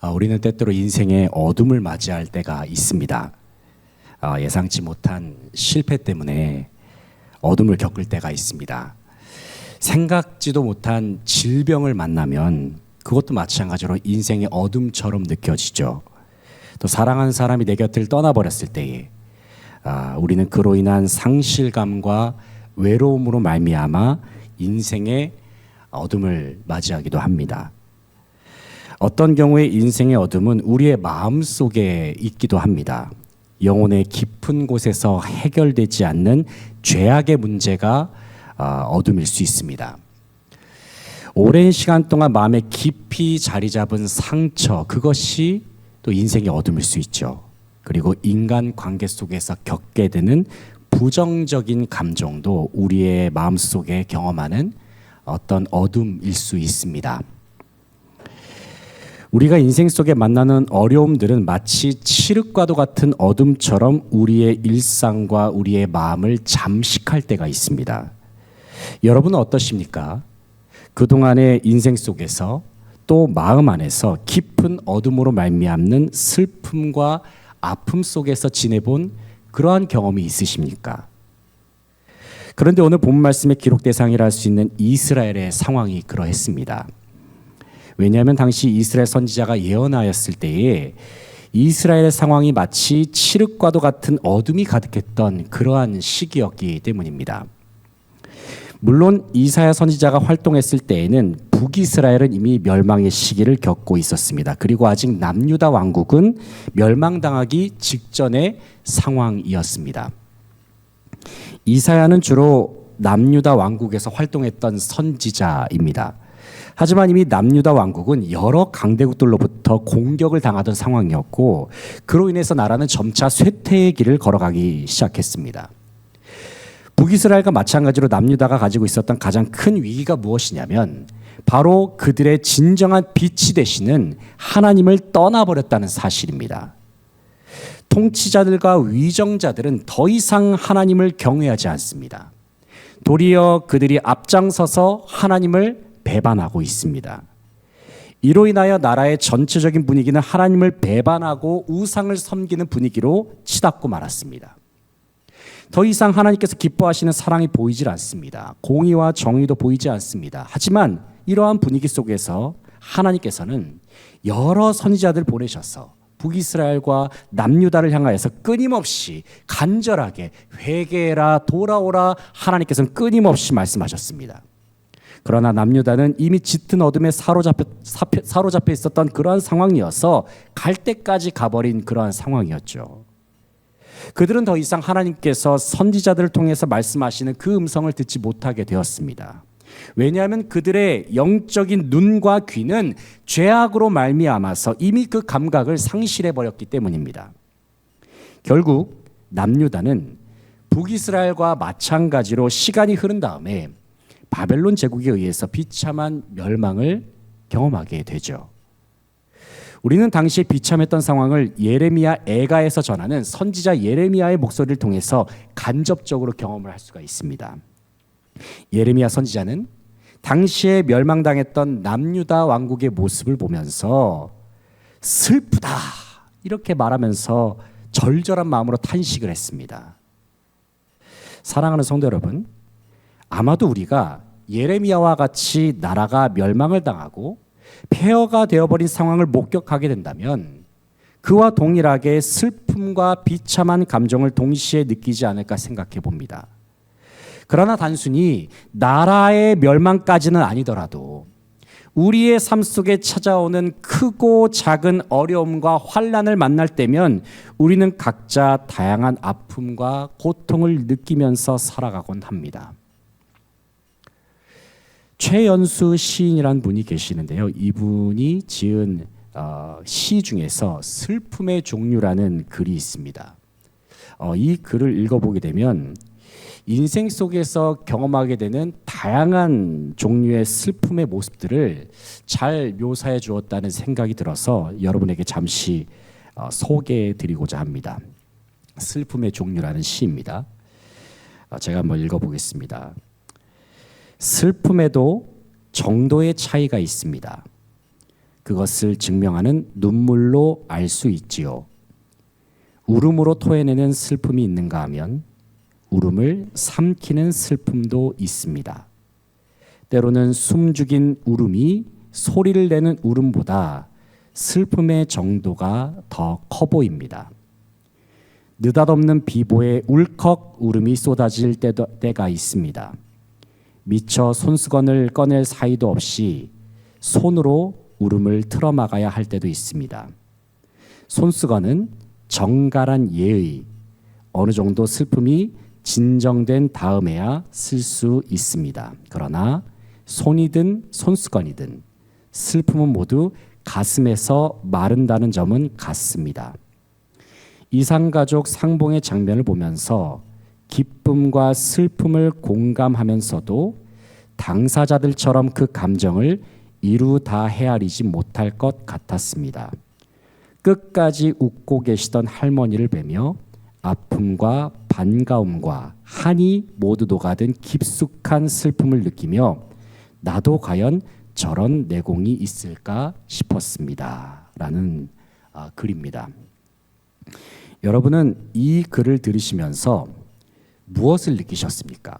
우리는 때때로 인생의 어둠을 맞이할 때가 있습니다. 예상치 못한 실패 때문에 어둠을 겪을 때가 있습니다. 생각지도 못한 질병을 만나면 그것도 마찬가지로 인생의 어둠처럼 느껴지죠. 또 사랑하는 사람이 내 곁을 떠나버렸을 때에 우리는 그로 인한 상실감과 외로움으로 말미암아 인생의 어둠을 맞이하기도 합니다. 어떤 경우에 인생의 어둠은 우리의 마음 속에 있기도 합니다. 영혼의 깊은 곳에서 해결되지 않는 죄악의 문제가 어둠일 수 있습니다. 오랜 시간 동안 마음에 깊이 자리 잡은 상처, 그것이 또 인생의 어둠일 수 있죠. 그리고 인간 관계 속에서 겪게 되는 부정적인 감정도 우리의 마음속에 경험하는 어떤 어둠일 수 있습니다. 우리가 인생 속에 만나는 어려움들은 마치 칠흑과도 같은 어둠처럼 우리의 일상과 우리의 마음을 잠식할 때가 있습니다. 여러분은 어떠십니까? 그동안의 인생 속에서 또 마음 안에서 깊은 어둠으로 말미암는 슬픔과 아픔 속에서 지내본 그러한 경험이 있으십니까? 그런데 오늘 본 말씀의 기록 대상이라 할 수 있는 이스라엘의 상황이 그러했습니다. 왜냐하면 당시 이스라엘 선지자가 예언하였을 때에 이스라엘의 상황이 마치 칠흑과도 같은 어둠이 가득했던 그러한 시기였기 때문입니다. 물론 이사야 선지자가 활동했을 때에는 북이스라엘은 이미 멸망의 시기를 겪고 있었습니다. 그리고 아직 남유다 왕국은 멸망당하기 직전의 상황이었습니다. 이사야는 주로 남유다 왕국에서 활동했던 선지자입니다. 하지만 이미 남유다 왕국은 여러 강대국들로부터 공격을 당하던 상황이었고 그로 인해서 나라는 점차 쇠퇴의 길을 걸어가기 시작했습니다. 북이스라엘과 마찬가지로 남유다가 가지고 있었던 가장 큰 위기가 무엇이냐면 바로 그들의 진정한 빛이 되시는 하나님을 떠나버렸다는 사실입니다. 통치자들과 위정자들은 더 이상 하나님을 경외하지 않습니다. 도리어 그들이 앞장서서 하나님을 배반하고 있습니다. 이로 인하여 나라의 전체적인 분위기는 하나님을 배반하고 우상을 섬기는 분위기로 치닫고 말았습니다. 더 이상 하나님께서 기뻐하시는 사랑이 보이질 않습니다. 공의와 정의도 보이지 않습니다. 하지만 이러한 분위기 속에서 하나님께서는 여러 선지자들 보내셔서 북이스라엘과 남유다를 향하여서 끊임없이 간절하게 회개해라 돌아오라 하나님께서는 끊임없이 말씀하셨습니다. 그러나 남유다는 이미 짙은 어둠에 사로잡혀 있었던 그러한 상황이어서 갈 때까지 가버린 그러한 상황이었죠. 그들은 더 이상 하나님께서 선지자들을 통해서 말씀하시는 그 음성을 듣지 못하게 되었습니다. 왜냐하면 그들의 영적인 눈과 귀는 죄악으로 말미암아서 이미 그 감각을 상실해 버렸기 때문입니다. 결국 남유다는 북이스라엘과 마찬가지로 시간이 흐른 다음에 바벨론 제국에 의해서 비참한 멸망을 경험하게 되죠. 우리는 당시에 비참했던 상황을 예레미야 애가에서 전하는 선지자 예레미야의 목소리를 통해서 간접적으로 경험을 할 수가 있습니다. 예레미야 선지자는 당시에 멸망당했던 남유다 왕국의 모습을 보면서 슬프다 이렇게 말하면서 절절한 마음으로 탄식을 했습니다. 사랑하는 성도 여러분, 아마도 우리가 예레미야와 같이 나라가 멸망을 당하고 폐허가 되어버린 상황을 목격하게 된다면 그와 동일하게 슬픔과 비참한 감정을 동시에 느끼지 않을까 생각해 봅니다. 그러나 단순히 나라의 멸망까지는 아니더라도 우리의 삶 속에 찾아오는 크고 작은 어려움과 환난을 만날 때면 우리는 각자 다양한 아픔과 고통을 느끼면서 살아가곤 합니다. 최연수 시인이라는 분이 계시는데요. 이분이 지은 시 중에서 슬픔의 종류라는 글이 있습니다. 이 글을 읽어보게 되면 인생 속에서 경험하게 되는 다양한 종류의 슬픔의 모습들을 잘 묘사해 주었다는 생각이 들어서 여러분에게 잠시 소개해 드리고자 합니다. 슬픔의 종류라는 시입니다. 제가 한번 그것을 증명하는 눈물로 알 수 있지요. 울음으로 토해내는 슬픔이 있는가 하면 울음을 삼키는 슬픔도 있습니다. 때로는 숨죽인 울음이 소리를 내는 울음보다 슬픔의 정도가 더 커 보입니다. 느닷없는 비보에 울컥 울음이 쏟아질 때가 있습니다. 미처 손수건을 꺼낼 사이도 없이 손으로 울음을 틀어막아야 할 때도 있습니다. 손수건은 정갈한 예의, 어느 정도 슬픔이 진정된 다음에야 쓸 수 있습니다. 그러나 손이든 손수건이든 슬픔은 모두 가슴에서 마른다는 점은 같습니다. 이상가족 상봉의 장면을 보면서 기쁨과 슬픔을 공감하면서도 당사자들처럼 그 감정을 이루 다 헤아리지 못할 것 같았습니다. 끝까지 웃고 계시던 할머니를 뵈며 아픔과 반가움과 한이 모두 녹아든 깊숙한 슬픔을 느끼며 나도 과연 저런 내공이 있을까 싶었습니다. 라는 글입니다. 여러분은 이 글을 들으시면서 무엇을 느끼셨습니까?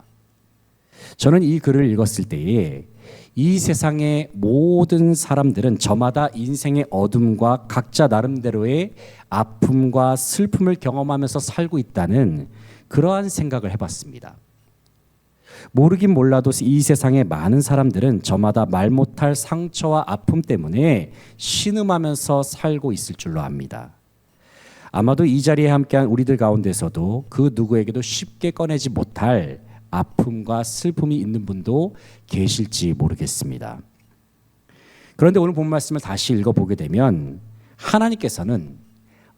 저는 이 글을 읽었을 때에 이 세상의 모든 사람들은 저마다 인생의 어둠과 각자 나름대로의 아픔과 슬픔을 경험하면서 살고 있다는 그러한 생각을 해봤습니다. 모르긴 몰라도 이 세상의 많은 사람들은 저마다 말 못할 상처와 아픔 때문에 신음하면서 살고 있을 줄로 압니다. 아마도 이 자리에 함께한 우리들 가운데서도 그 누구에게도 쉽게 꺼내지 못할 아픔과 슬픔이 있는 분도 계실지 모르겠습니다. 그런데 오늘 본 말씀을 다시 읽어보게 되면 하나님께서는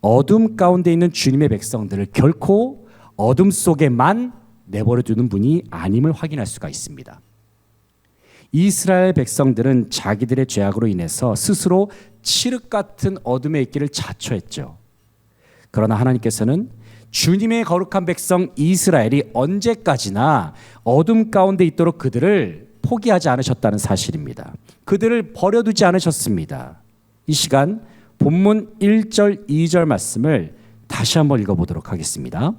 어둠 가운데 있는 주님의 백성들을 결코 어둠 속에만 내버려 두는 분이 아님을 확인할 수가 있습니다. 이스라엘 백성들은 자기들의 죄악으로 인해서 스스로 칠흑 같은 어둠에 있기를 자초했죠. 그러나 하나님께서는 주님의 거룩한 백성 이스라엘이 언제까지나 어둠 가운데 있도록 그들을 포기하지 않으셨다는 사실입니다. 그들을 버려두지 않으셨습니다. 이 시간 본문 1절 2절 말씀을 다시 한번 읽어보도록 하겠습니다.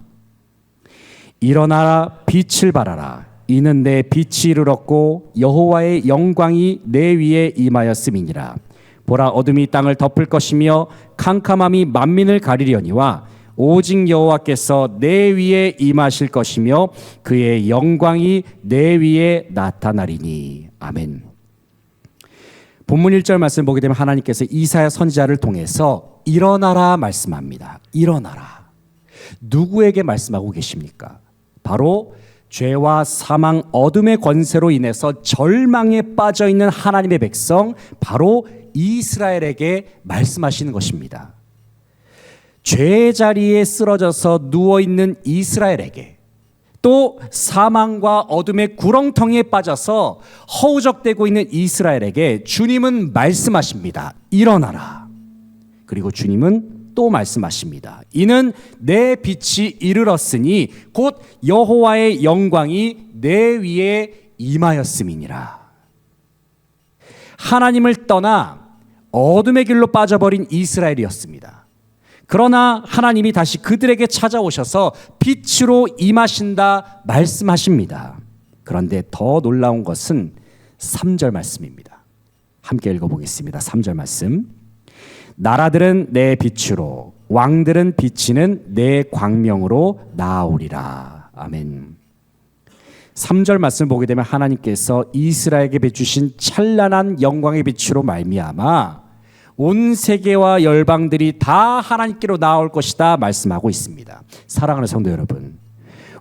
일어나라 빛을 발하라. 이는 내 빛이 이르렀고 여호와의 영광이 내 위에 임하였음이니라. 보라, 어둠이 땅을 덮을 것이며 캄캄함이 만민을 가리려니와 오직 여호와께서 내 위에 임하실 것이며 그의 영광이 내 위에 나타나리니. 아멘. 본문 1절 말씀 보게 되면 하나님께서 이사야 선지자를 통해서 일어나라 말씀합니다. 일어나라. 누구에게 말씀하고 계십니까? 바로 죄와 사망, 어둠의 권세로 인해서 절망에 빠져 있는 하나님의 백성, 바로 이스라엘에게 말씀하시는 것입니다. 죄의 자리에 쓰러져서 누워있는 이스라엘에게, 또 사망과 어둠의 구렁텅이에 빠져서 허우적대고 있는 이스라엘에게 주님은 말씀하십니다. 일어나라. 그리고 주님은 또 말씀하십니다. 이는 내 빛이 이르렀으니 곧 여호와의 영광이 내 위에 임하였음이니라. 하나님을 떠나 어둠의 길로 빠져버린 이스라엘이었습니다. 그러나 하나님이 다시 그들에게 찾아오셔서 빛으로 임하신다 말씀하십니다. 그런데 더 놀라운 것은 3절 말씀입니다. 함께 읽어보겠습니다. 3절 말씀. 나라들은 내 빛으로, 왕들은 비치는 내 광명으로 나아오리라. 아멘. 3절 말씀을 보게 되면 하나님께서 이스라엘에게 비추신 찬란한 영광의 빛으로 말미암아 온 세계와 열방들이 다 하나님께로 나올 것이다 말씀하고 있습니다. 사랑하는 성도 여러분,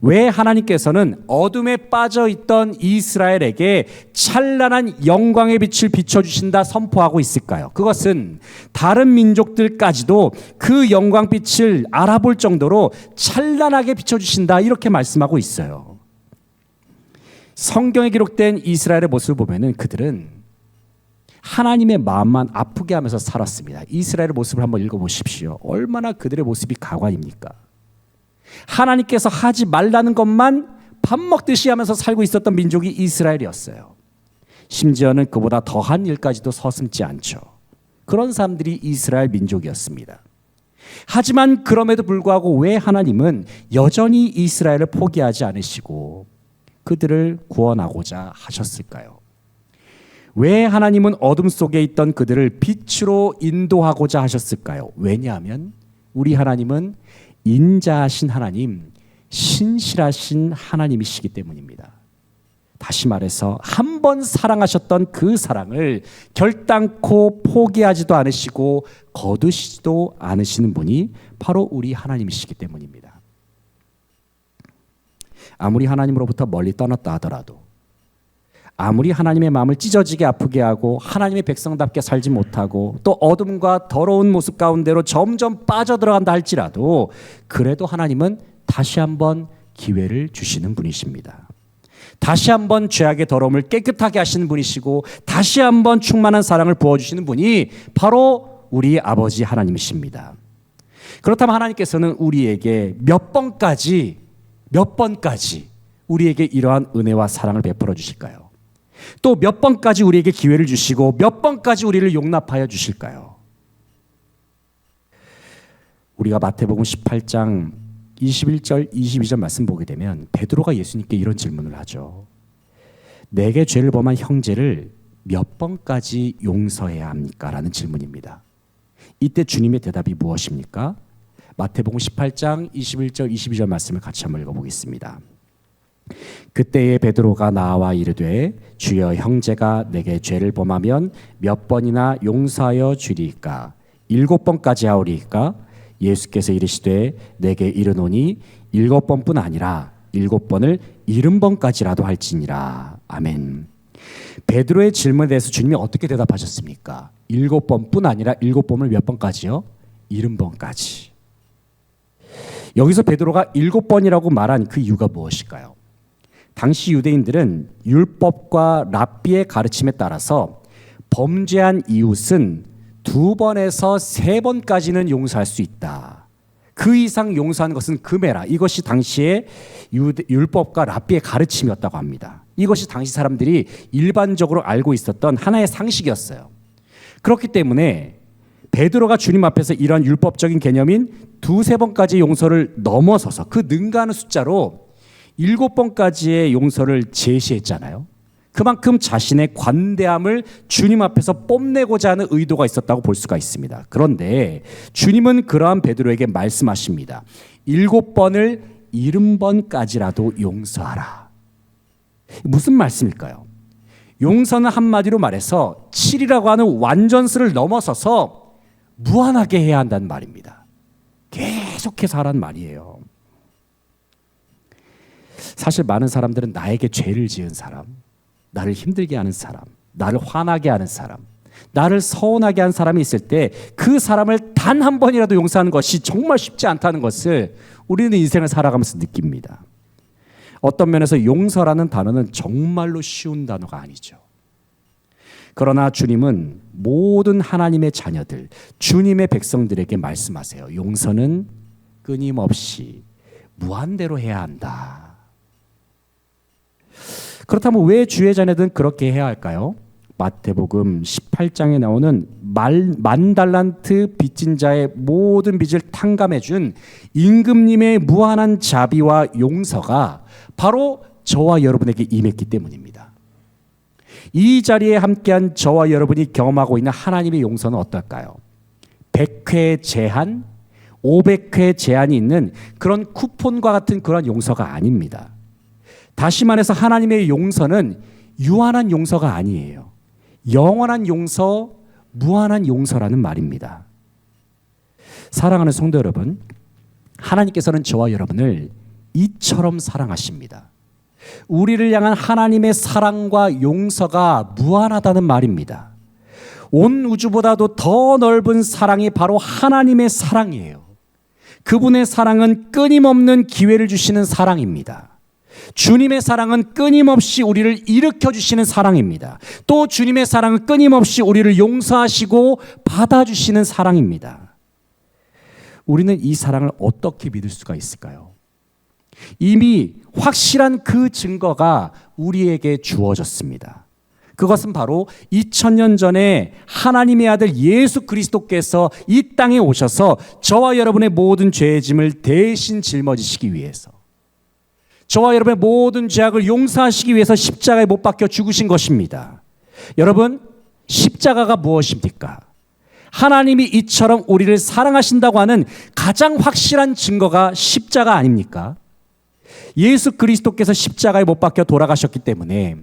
왜 하나님께서는 어둠에 빠져있던 이스라엘에게 찬란한 영광의 빛을 비춰주신다 선포하고 있을까요? 그것은 다른 민족들까지도 그 영광빛을 알아볼 정도로 찬란하게 비춰주신다 이렇게 말씀하고 있어요. 성경에 기록된 이스라엘의 모습을 보면은 그들은 하나님의 마음만 아프게 하면서 살았습니다. 이스라엘의 모습을 한번 읽어보십시오. 얼마나 그들의 모습이 가관입니까? 하나님께서 하지 말라는 것만 밥 먹듯이 하면서 살고 있었던 민족이 이스라엘이었어요. 심지어는 그보다 더한 일까지도 서슴지 않죠. 그런 사람들이 이스라엘 민족이었습니다. 하지만 그럼에도 불구하고 왜 하나님은 여전히 이스라엘을 포기하지 않으시고 그들을 구원하고자 하셨을까요? 왜 하나님은 어둠 속에 있던 그들을 빛으로 인도하고자 하셨을까요? 왜냐하면 우리 하나님은 인자하신 하나님, 신실하신 하나님이시기 때문입니다. 다시 말해서 한 번 사랑하셨던 그 사랑을 결단코 포기하지도 않으시고 거두시지도 않으시는 분이 바로 우리 하나님이시기 때문입니다. 아무리 하나님으로부터 멀리 떠났다 하더라도, 아무리 하나님의 마음을 찢어지게 아프게 하고 하나님의 백성답게 살지 못하고 또 어둠과 더러운 모습 가운데로 점점 빠져들어간다 할지라도 그래도 하나님은 다시 한번 기회를 주시는 분이십니다. 다시 한번 죄악의 더러움을 깨끗하게 하시는 분이시고 다시 한번 충만한 사랑을 부어주시는 분이 바로 우리 아버지 하나님이십니다. 그렇다면 하나님께서는 우리에게 몇 번까지 우리에게 이러한 은혜와 사랑을 베풀어 주실까요? 또 몇 번까지 우리에게 기회를 주시고 몇 번까지 우리를 용납하여 주실까요? 우리가 마태복음 18장 21절 22절 말씀 보게 되면 베드로가 예수님께 이런 질문을 하죠. 내게 죄를 범한 형제를 몇 번까지 용서해야 합니까? 라는 질문입니다. 이때 주님의 대답이 무엇입니까? 마태복음 18장 21절 22절 말씀을 같이 한번 읽어보겠습니다. 그때에 베드로가 나와 이르되 주여 형제가 내게 죄를 범하면 몇 번이나 용서하여 주리이까? 7번까지 하오리이까? 예수께서 이르시되 내게 이르노니 7번뿐 아니라 7번을 70번까지라도 할지니라. 아멘. 베드로의 질문에 대해서 주님이 어떻게 대답하셨습니까? 7번뿐 아니라 7번을 몇 번까지요? 70번까지. 여기서 베드로가 7번이라고 말한 그 이유가 무엇일까요? 당시 유대인들은 율법과 랍비의 가르침에 따라서 범죄한 이웃은 2번에서 3번까지는 용서할 수 있다. 그 이상 용서하는 것은 금해라. 이것이 당시의 율법과 랍비의 가르침이었다고 합니다. 이것이 당시 사람들이 일반적으로 알고 있었던 하나의 상식이었어요. 그렇기 때문에 베드로가 주님 앞에서 이러한 율법적인 개념인 2-3번까지 용서를 넘어서서 그 능가하는 숫자로 7번까지의 용서를 제시했잖아요. 그만큼 자신의 관대함을 주님 앞에서 뽐내고자 하는 의도가 있었다고 볼 수가 있습니다. 그런데 주님은 그러한 베드로에게 말씀하십니다. 7번을 70번까지라도 용서하라. 무슨 말씀일까요? 용서는 한마디로 말해서 7이라고 하는 완전수를 넘어서서 무한하게 해야 한다는 말입니다. 계속해서 하라는 말이에요. 사실 많은 사람들은 나에게 죄를 지은 사람, 나를 힘들게 하는 사람, 나를 화나게 하는 사람, 나를 서운하게 한 사람이 있을 때 그 사람을 단 한 번이라도 용서하는 것이 정말 쉽지 않다는 것을 우리는 인생을 살아가면서 느낍니다. 어떤 면에서 용서라는 단어는 정말로 쉬운 단어가 아니죠. 그러나 주님은 모든 하나님의 자녀들, 주님의 백성들에게 말씀하세요. 용서는 끊임없이 무한대로 해야 한다. 그렇다면 왜 주의 자녀들은 그렇게 해야 할까요? 마태복음 18장에 나오는 만 달란트 빚진 자의 모든 빚을 탕감해 준 임금님의 무한한 자비와 용서가 바로 저와 여러분에게 임했기 때문입니다. 이 자리에 함께한 저와 여러분이 경험하고 있는 하나님의 용서는 어떨까요? 100회 제한, 500회 제한이 있는 그런 쿠폰과 같은 그런 용서가 아닙니다. 다시 말해서 하나님의 용서는 유한한 용서가 아니에요. 영원한 용서, 무한한 용서라는 말입니다. 사랑하는 성도 여러분, 하나님께서는 저와 여러분을 이처럼 사랑하십니다. 우리를 향한 하나님의 사랑과 용서가 무한하다는 말입니다. 온 우주보다도 더 넓은 사랑이 바로 하나님의 사랑이에요. 그분의 사랑은 끊임없는 기회를 주시는 사랑입니다. 주님의 사랑은 끊임없이 우리를 일으켜주시는 사랑입니다. 또 주님의 사랑은 끊임없이 우리를 용서하시고 받아주시는 사랑입니다. 우리는 이 사랑을 어떻게 믿을 수가 있을까요? 이미 확실한 그 증거가 우리에게 주어졌습니다. 그것은 바로 2000년 전에 하나님의 아들 예수 그리스도께서 이 땅에 오셔서 저와 여러분의 모든 죄의 짐을 대신 짊어지시기 위해서, 저와 여러분의 모든 죄악을 용서하시기 위해서 십자가에 못 박혀 죽으신 것입니다. 여러분, 십자가가 무엇입니까? 하나님이 이처럼 우리를 사랑하신다고 하는 가장 확실한 증거가 십자가 아닙니까? 예수 그리스도께서 십자가에 못 박혀 돌아가셨기 때문에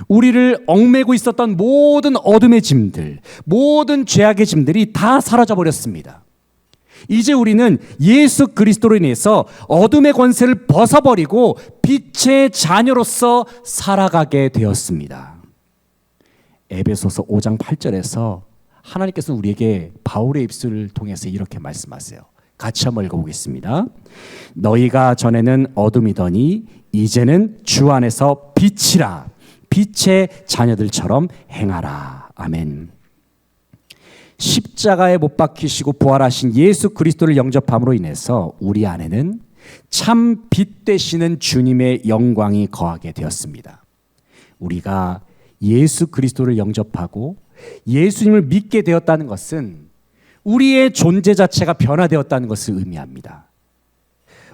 우리를 얽매고 있었던 모든 어둠의 짐들, 모든 죄악의 짐들이 다 사라져 버렸습니다. 이제 우리는 예수 그리스도로 인해서 어둠의 권세를 벗어버리고 빛의 자녀로서 살아가게 되었습니다. 에베소서 5장 8절에서 하나님께서 우리에게 바울의 입술을 통해서 이렇게 말씀하세요. 같이 한번 읽어보겠습니다. 너희가 전에는 어둠이더니 이제는 주 안에서 빛이라. 빛의 자녀들처럼 행하라. 아멘. 십자가에 못 박히시고 부활하신 예수 그리스도를 영접함으로 인해서 우리 안에는 참 빛 되시는 주님의 영광이 거하게 되었습니다. 우리가 예수 그리스도를 영접하고 예수님을 믿게 되었다는 것은 우리의 존재 자체가 변화되었다는 것을 의미합니다.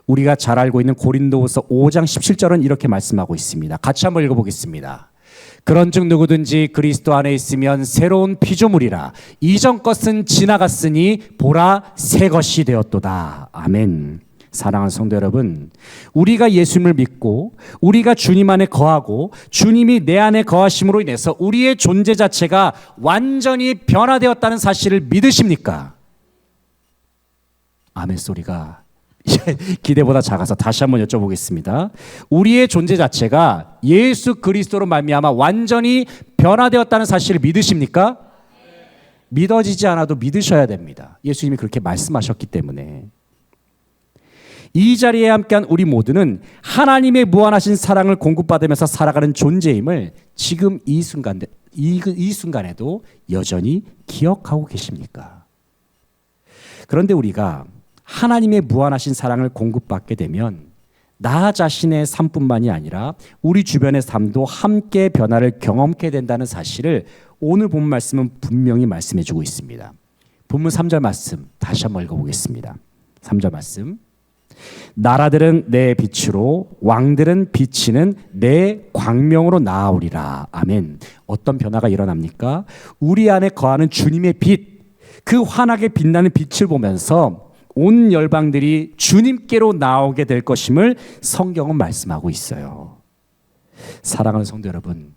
우리가 잘 알고 있는 고린도후서 5장 17절은 이렇게 말씀하고 있습니다. 같이 한번 읽어보겠습니다. 그런즉 누구든지 그리스도 안에 있으면 새로운 피조물이라. 이전 것은 지나갔으니 보라 새 것이 되었도다. 아멘. 사랑하는 성도 여러분, 우리가 예수님을 믿고 우리가 주님 안에 거하고 주님이 내 안에 거하심으로 인해서 우리의 존재 자체가 완전히 변화되었다는 사실을 믿으십니까? 아멘 소리가 기대보다 작아서 다시 한번 여쭤보겠습니다. 우리의 존재 자체가 예수 그리스도로 말미암아 완전히 변화되었다는 사실을 믿으십니까? 믿어지지 않아도 믿으셔야 됩니다. 예수님이 그렇게 말씀하셨기 때문에. 이 자리에 함께한 우리 모두는 하나님의 무한하신 사랑을 공급받으면서 살아가는 존재임을 지금 이 순간에도 여전히 기억하고 계십니까? 그런데 우리가 하나님의 무한하신 사랑을 공급받게 되면 나 자신의 삶뿐만이 아니라 우리 주변의 삶도 함께 변화를 경험하게 된다는 사실을 오늘 본 말씀은 분명히 말씀해 주고 있습니다. 본문 3절 말씀 다시 한번 읽어보겠습니다. 3절 말씀. 나라들은 내 빛으로 왕들은 비치는 내 광명으로 나아오리라. 아멘. 어떤 변화가 일어납니까? 우리 안에 거하는 주님의 빛, 그 환하게 빛나는 빛을 보면서 온 열방들이 주님께로 나오게 될 것임을 성경은 말씀하고 있어요. 사랑하는 성도 여러분,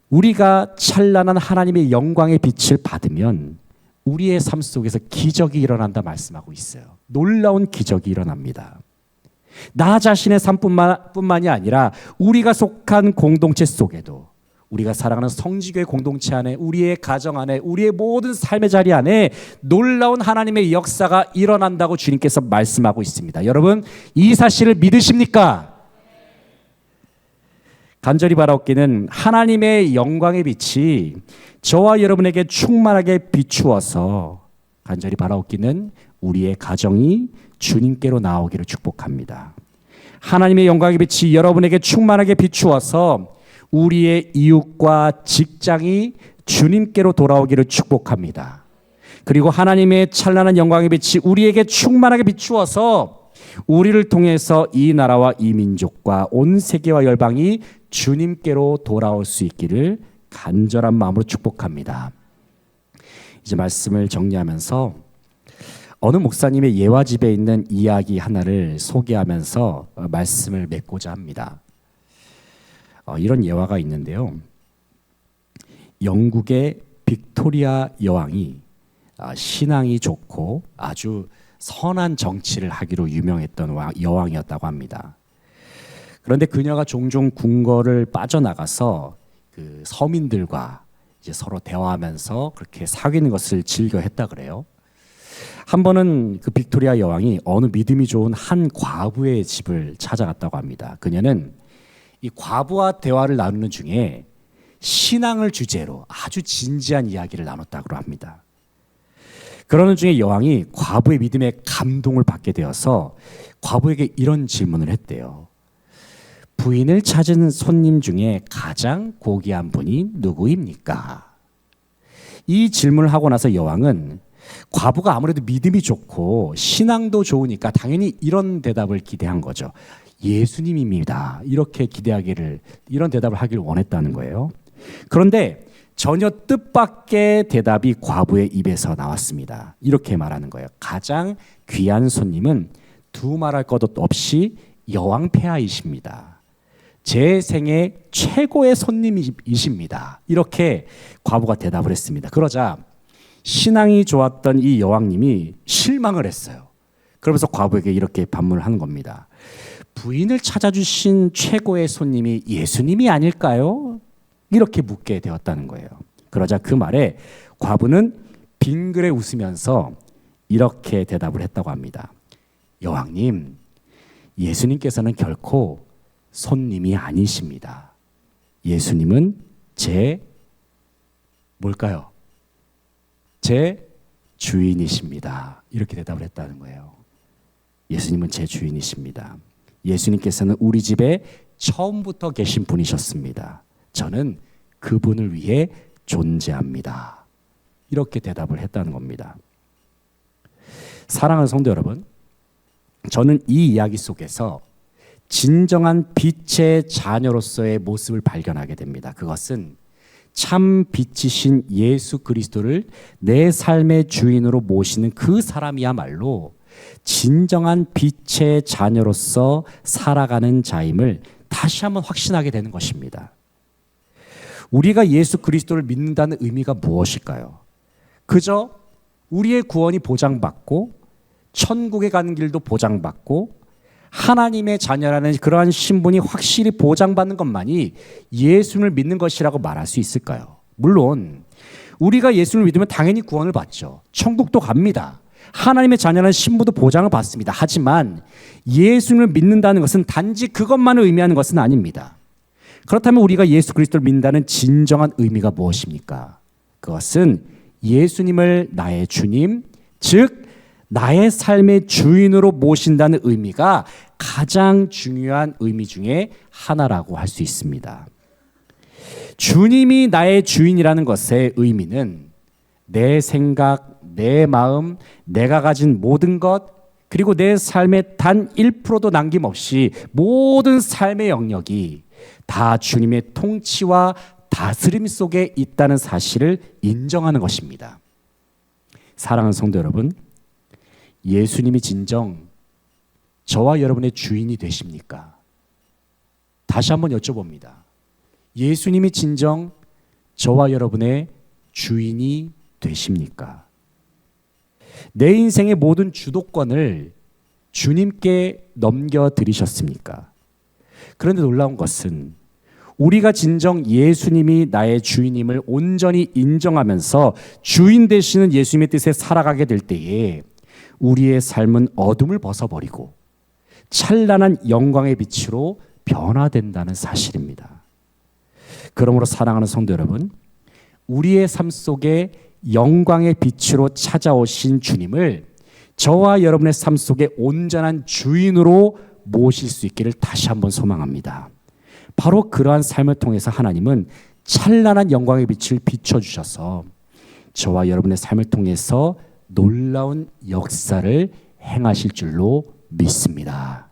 우리가 찬란한 하나님의 영광의 빛을 받으면 우리의 삶 속에서 기적이 일어난다 말씀하고 있어요. 놀라운 기적이 일어납니다. 나 자신의 삶뿐만이 아니라 우리가 속한 공동체 속에도, 우리가 사랑하는 성지교회 공동체 안에, 우리의 가정 안에, 우리의 모든 삶의 자리 안에 놀라운 하나님의 역사가 일어난다고 주님께서 말씀하고 있습니다. 여러분, 이 사실을 믿으십니까? 간절히 바라옵기는 하나님의 영광의 빛이 저와 여러분에게 충만하게 비추어서 간절히 바라옵기는 우리의 가정이 주님께로 나오기를 축복합니다. 하나님의 영광의 빛이 여러분에게 충만하게 비추어서 우리의 이웃과 직장이 주님께로 돌아오기를 축복합니다. 그리고 하나님의 찬란한 영광의 빛이 우리에게 충만하게 비추어서 우리를 통해서 이 나라와 이 민족과 온 세계와 열방이 주님께로 돌아올 수 있기를 간절한 마음으로 축복합니다. 이제 말씀을 정리하면서 어느 목사님의 예화집에 있는 이야기 하나를 소개하면서 말씀을 맺고자 합니다. 이런 예화가 있는데요. 영국의 빅토리아 여왕이 신앙이 좋고 아주 선한 정치를 하기로 유명했던 여왕이었다고 합니다. 그런데 그녀가 종종 궁궐을 빠져나가서 그 서민들과 이제 서로 대화하면서 그렇게 사귀는 것을 즐겨 했다 그래요. 한 번은 그 빅토리아 여왕이 어느 믿음이 좋은 한 과부의 집을 찾아갔다고 합니다. 그녀는 이 과부와 대화를 나누는 중에 신앙을 주제로 아주 진지한 이야기를 나눴다고 합니다. 그러는 중에 여왕이 과부의 믿음에 감동을 받게 되어서 과부에게 이런 질문을 했대요. 부인을 찾은 손님 중에 가장 고귀한 분이 누구입니까? 이 질문을 하고 나서 여왕은 과부가 아무래도 믿음이 좋고 신앙도 좋으니까 당연히 이런 대답을 기대한 거죠. 예수님입니다. 이렇게 이런 대답을 하기를 원했다는 거예요. 그런데 전혀 뜻밖의 대답이 과부의 입에서 나왔습니다. 이렇게 말하는 거예요. 가장 귀한 손님은 두말할 것 없이 여왕 폐하이십니다. 제 생애 최고의 손님이십니다. 이렇게 과부가 대답을 했습니다. 그러자 신앙이 좋았던 이 여왕님이 실망을 했어요. 그러면서 과부에게 이렇게 반문을 하는 겁니다. 부인을 찾아주신 최고의 손님이 예수님이 아닐까요? 이렇게 묻게 되었다는 거예요. 그러자 그 말에 과부는 빙그레 웃으면서 이렇게 대답을 했다고 합니다. 여왕님, 예수님께서는 결코 손님이 아니십니다. 예수님은 뭘까요? 제 주인이십니다. 이렇게 대답을 했다는 거예요. 예수님은 제 주인이십니다. 예수님께서는 우리 집에 처음부터 계신 분이셨습니다. 저는 그분을 위해 존재합니다. 이렇게 대답을 했다는 겁니다. 사랑하는 성도 여러분, 저는 이 이야기 속에서 진정한 빛의 자녀로서의 모습을 발견하게 됩니다. 그것은 참 빛이신 예수 그리스도를 내 삶의 주인으로 모시는 그 사람이야말로 진정한 빛의 자녀로서 살아가는 자임을 다시 한번 확신하게 되는 것입니다. 우리가 예수 그리스도를 믿는다는 의미가 무엇일까요? 그저 우리의 구원이 보장받고 천국에 가는 길도 보장받고 하나님의 자녀라는 그러한 신분이 확실히 보장받는 것만이 예수를 믿는 것이라고 말할 수 있을까요? 물론 우리가 예수를 믿으면 당연히 구원을 받죠. 천국도 갑니다. 하나님의 자녀라는 신분도 보장을 받습니다. 하지만 예수를 믿는다는 것은 단지 그것만을 의미하는 것은 아닙니다. 그렇다면 우리가 예수 그리스도를 믿는다는 진정한 의미가 무엇입니까? 그것은 예수님을 나의 주님, 즉 나의 삶의 주인으로 모신다는 의미가 가장 중요한 의미 중에 하나라고 할 수 있습니다. 주님이 나의 주인이라는 것의 의미는 내 생각, 내 마음, 내가 가진 모든 것, 그리고 내 삶의 단 1%도 남김없이 모든 삶의 영역이 다 주님의 통치와 다스림 속에 있다는 사실을 인정하는 것입니다. 사랑하는 성도 여러분, 예수님이 진정 저와 여러분의 주인이 되십니까? 다시 한번 여쭤봅니다. 예수님이 진정 저와 여러분의 주인이 되십니까? 내 인생의 모든 주도권을 주님께 넘겨드리셨습니까? 그런데 놀라운 것은 우리가 진정 예수님이 나의 주인임을 온전히 인정하면서 주인 되시는 예수님의 뜻에 살아가게 될 때에 우리의 삶은 어둠을 벗어버리고 찬란한 영광의 빛으로 변화된다는 사실입니다. 그러므로 사랑하는 성도 여러분, 우리의 삶 속에 영광의 빛으로 찾아오신 주님을 저와 여러분의 삶 속에 온전한 주인으로 모실 수 있기를 다시 한번 소망합니다. 바로 그러한 삶을 통해서 하나님은 찬란한 영광의 빛을 비춰주셔서 저와 여러분의 삶을 통해서 놀라운 역사를 행하실 줄로 믿습니다.